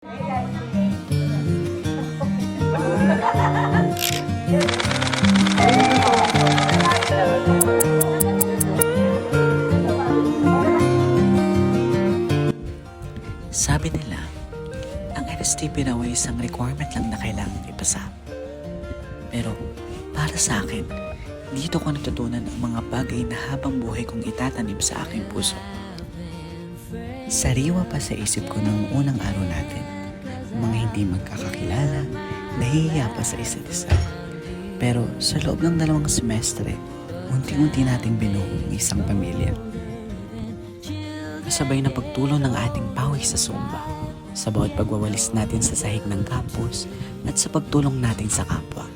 Sabi nila, ang NSTP raw ay isang requirement lang na kailangan ipasa. Pero para sa akin, dito ko natutunan ang mga bagay na habang buhay kong itatanim sa aking puso. Sariwa pa sa isip ko ng unang araw natin, mga hindi magkakakilala, nahihiya pa sa isa't isa. Pero sa loob ng 2 semestre, unti-unti nating binuo ang isang pamilya. Sabay na pagtulong ng ating pawis sa Zumba, sa bawat pagwawalis natin sa sahig ng campus at sa pagtulong natin sa kapwa.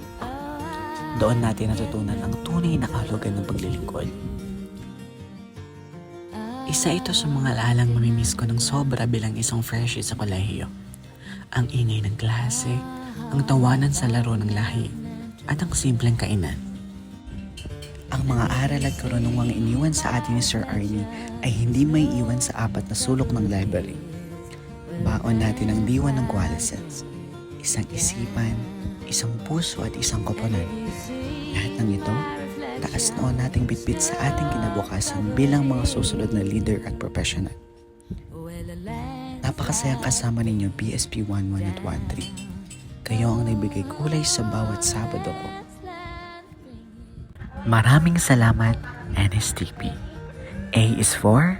Doon natin natutunan ang tunay na kahulugan ng paglilingkod. Isa ito sa mga alalang mamimiss ko ng sobra bilang isang freshie sa kolehiyo. Ang ingay ng klase, ang tawanan sa laro ng lahi, at ang simpleng kainan. Ang mga aral at karunungang iniwan sa atin ni Sir Arnie ay hindi may iwan sa 4 na sulok ng library. Baon natin ang diwa ng qualities, isang isipan, isang puso at isang koponan. Lahat ng ito, taas noon nating bitbit sa ating kinabukasan bilang mga susunod na leader at professional. Napakasayang kasama ninyo BSP 11 at 13. Kayo ang nagbigay kulay sa bawat Sabado ko. Maraming salamat, NSTP. A is for